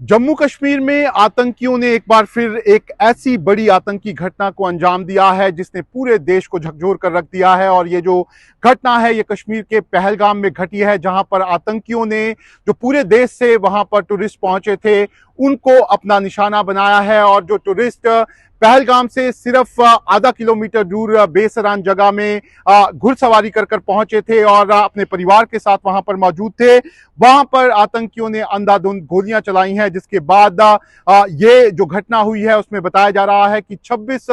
जम्मू कश्मीर में आतंकियों ने एक बार फिर एक ऐसी बड़ी आतंकी घटना को अंजाम दिया है जिसने पूरे देश को झकझोर कर रख दिया है। और ये जो घटना है ये कश्मीर के पहलगाम में घटी है, जहां पर आतंकियों ने जो पूरे देश से वहां पर टूरिस्ट पहुंचे थे उनको अपना निशाना बनाया है। और जो टूरिस्ट पहलगाम से सिर्फ आधा किलोमीटर दूर बेसरान जगह में घुड़सवारी कर कर पहुंचे थे और अपने परिवार के साथ वहां पर मौजूद थे, वहां पर आतंकियों ने अंधाधुंध गोलियां चलाई हैं। जिसके बाद ये जो घटना हुई है उसमें बताया जा रहा है कि 26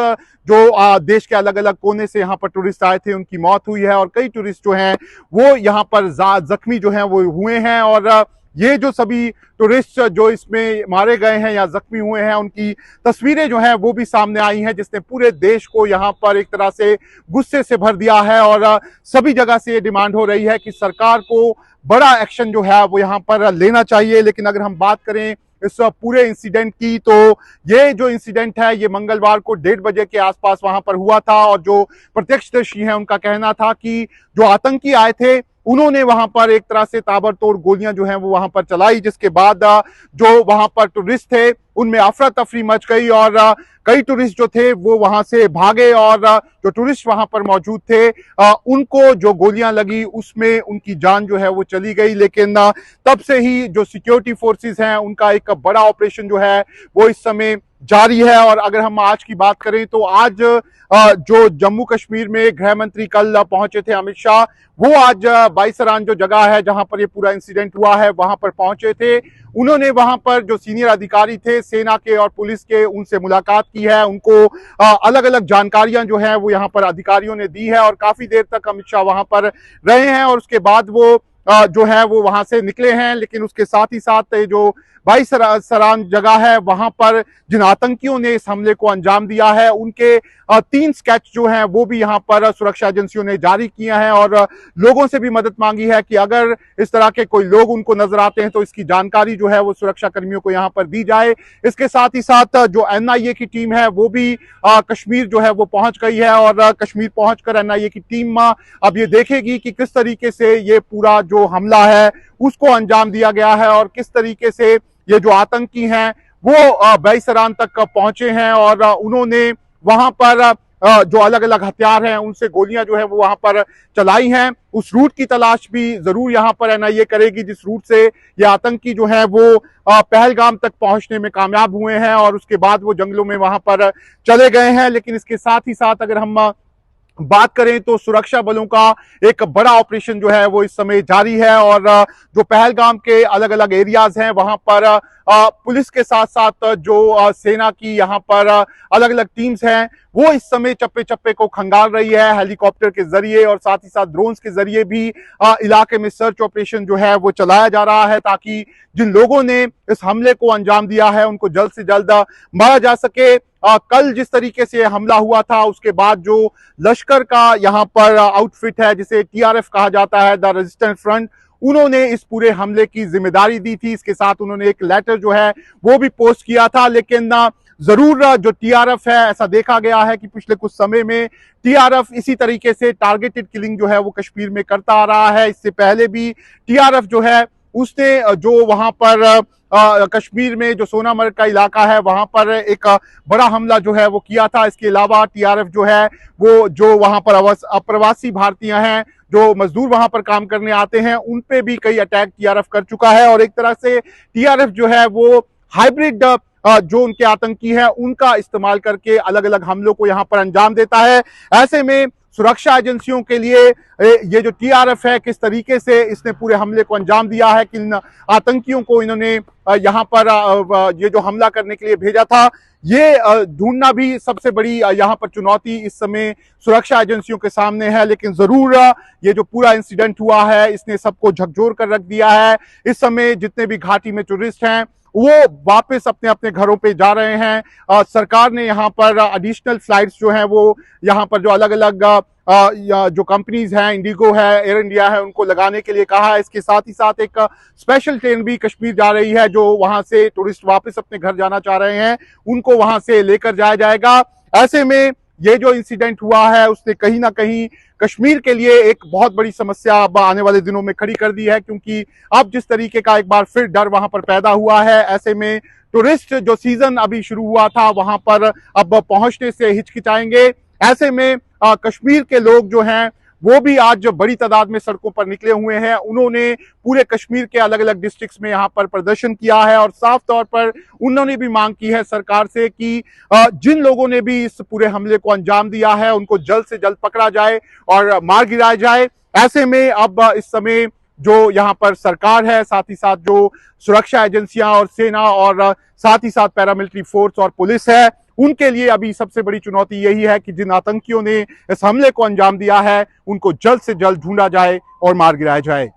जो देश के अलग अलग कोने से यहाँ पर टूरिस्ट आए थे उनकी मौत हुई है और कई टूरिस्ट जो हैं वो यहाँ पर जख्मी जो हैं वो हुए हैं। और ये जो सभी टूरिस्ट जो इसमें मारे गए हैं या जख्मी हुए हैं उनकी तस्वीरें जो हैं वो भी सामने आई हैं, जिसने पूरे देश को यहाँ पर एक तरह से गुस्से से भर दिया है। और सभी जगह से ये डिमांड हो रही है कि सरकार को बड़ा एक्शन जो है वो यहाँ पर लेना चाहिए। लेकिन अगर हम बात करें इस पूरे इंसिडेंट की, तो ये जो इंसिडेंट है ये मंगलवार को 1:30 बजे के आसपास वहां पर हुआ था। और जो प्रत्यक्षदर्शी हैं उनका कहना था कि जो आतंकी आए थे उन्होंने वहां पर एक तरह से ताबड़तोड़ गोलियां जो हैं वो वहां पर चलाई, जिसके बाद जो वहां पर टूरिस्ट थे उनमें अफरा तफरी मच गई और कई टूरिस्ट जो थे वो वहां से भागे। और जो टूरिस्ट वहां पर मौजूद थे उनको जो गोलियां लगी उसमें उनकी जान जो है वो चली गई। लेकिन तब से ही जो सिक्योरिटी फोर्सेस हैं उनका एक बड़ा ऑपरेशन जो है वो इस समय जारी है। और अगर हम आज की बात करें तो आज जो जम्मू कश्मीर में गृह मंत्री कल पहुंचे थे अमित शाह, वो आज बाईसरान जो जगह है जहां पर ये पूरा इंसिडेंट हुआ है वहां पर पहुंचे थे। उन्होंने वहां पर जो सीनियर अधिकारी थे सेना के और पुलिस के उनसे मुलाकात की है, उनको अलग अलग जानकारियां जो है वो यहाँ पर अधिकारियों ने दी है। और काफी देर तक अमित शाह वहां पर रहे हैं और उसके बाद वो जो है वो वहां से निकले हैं। लेकिन उसके साथ ही साथ जो बाईसरान जगह है वहां पर जिन आतंकियों ने इस हमले को अंजाम दिया है उनके 3 स्केच जो हैं वो भी यहां पर सुरक्षा एजेंसियों ने जारी किए हैं और लोगों से भी मदद मांगी है कि अगर इस तरह के कोई लोग उनको नजर आते हैं तो इसकी जानकारी जो है वो सुरक्षा कर्मियों को यहां पर दी जाए। इसके साथ ही साथ जो एनआईए की टीम है वो भी कश्मीर जो है वो पहुंच गई है और कश्मीर पहुंचकर एनआईए की टीम अब ये देखेगी कि किस तरीके से ये पूरा जो हमला है उसको अंजाम दिया गया है और किस तरीके से ये जो आतंकी हैं वो बेसरान तक पहुंचे हैं। और उन्होंने वहां पर जो अलग अलग हथियार हैं उनसे गोलियां जो है वो वहां पर चलाई हैं। उस रूट की तलाश भी जरूर यहां पर एनआईए करेगी जिस रूट से ये आतंकी जो है वो पहलगाम तक पहुंचने में कामयाब हुए हैं और उसके बाद वो जंगलों में वहां पर चले गए हैं। लेकिन इसके साथ ही साथ अगर हम बात करें तो सुरक्षा बलों का एक बड़ा ऑपरेशन जो है वो इस समय जारी है। और जो पहलगाम के अलग अलग एरियाज हैं वहां पर पुलिस के साथ साथ जो सेना की यहाँ पर अलग अलग टीम्स हैं वो इस समय चप्पे चप्पे को खंगाल रही है हेलीकॉप्टर के जरिए और साथ ही साथ ड्रोन्स के जरिए भी इलाके में सर्च ऑपरेशन जो है वो चलाया जा रहा है ताकि जिन लोगों ने इस हमले को अंजाम दिया है उनको जल्द से जल्द मारा जा सके। कल जिस तरीके से हमला हुआ था उसके बाद जो लश्कर का यहाँ पर आउटफिट है जिसे टीआरएफ कहा जाता है, द रेजिस्टेंस फ्रंट, उन्होंने इस पूरे हमले की जिम्मेदारी दी थी। इसके साथ उन्होंने एक लेटर जो है वो भी पोस्ट किया था। लेकिन जरूर जो टीआरएफ है, ऐसा देखा गया है कि पिछले कुछ समय में टीआरएफ इसी तरीके से टारगेटेड किलिंग जो है वो कश्मीर में करता आ रहा है। इससे पहले भी टीआरएफ जो है उसने जो वहां पर कश्मीर में जो सोनामर्ग का इलाका है वहां पर एक बड़ा हमला जो है वो किया था। इसके अलावा टीआरएफ जो है वो जो वहां पर अप्रवासी भारतीय हैं जो मजदूर वहां पर काम करने आते हैं उन पे भी कई अटैक टीआरएफ कर चुका है। और एक तरह से टीआरएफ जो है वो हाइब्रिड जो उनके आतंकी है उनका इस्तेमाल करके अलग अलग हमलों को यहां पर अंजाम देता है। ऐसे में सुरक्षा एजेंसियों के लिए ये जो टीआरएफ है किस तरीके से इसने पूरे हमले को अंजाम दिया है, किन आतंकियों को इन्होंने यहाँ पर ये जो हमला करने के लिए भेजा था, ये ढूंढना भी सबसे बड़ी यहाँ पर चुनौती इस समय सुरक्षा एजेंसियों के सामने है। लेकिन जरूर ये जो पूरा इंसिडेंट हुआ है इसने सबको झकझोर कर रख दिया है। इस समय जितने भी घाटी में टूरिस्ट हैं वो वापस अपने अपने घरों पे जा रहे हैं। सरकार ने यहाँ पर एडिशनल फ्लाइट्स जो हैं वो यहाँ पर जो अलग अलग जो कंपनीज हैं, इंडिगो है, एयर इंडिया है, उनको लगाने के लिए कहा है। इसके साथ ही साथ एक स्पेशल ट्रेन भी कश्मीर जा रही है जो वहां से टूरिस्ट वापस अपने घर जाना चाह रहे हैं उनको वहां से लेकर जाया जाएगा। ऐसे में ये जो इंसिडेंट हुआ है उसने कहीं ना कहीं कश्मीर के लिए एक बहुत बड़ी समस्या अब आने वाले दिनों में खड़ी कर दी है, क्योंकि अब जिस तरीके का एक बार फिर डर वहां पर पैदा हुआ है, ऐसे में टूरिस्ट जो सीजन अभी शुरू हुआ था वहां पर अब पहुंचने से हिचकिचाएंगे। ऐसे में कश्मीर के लोग जो हैं वो भी आज बड़ी तादाद में सड़कों पर निकले हुए हैं। उन्होंने पूरे कश्मीर के अलग अलग डिस्ट्रिक्ट्स में यहाँ पर प्रदर्शन किया है और साफ तौर पर उन्होंने भी मांग की है सरकार से कि जिन लोगों ने भी इस पूरे हमले को अंजाम दिया है उनको जल्द से जल्द पकड़ा जाए और मार गिराया जाए। ऐसे में अब इस समय जो यहाँ पर सरकार है, साथ ही साथ जो सुरक्षा एजेंसियां और सेना और साथ ही साथ पैरामिलिट्री फोर्स और पुलिस है, उनके लिए अभी सबसे बड़ी चुनौती यही है कि जिन आतंकियों ने इस हमले को अंजाम दिया है उनको जल्द से जल्द ढूंढा जाए और मार गिराया जाए।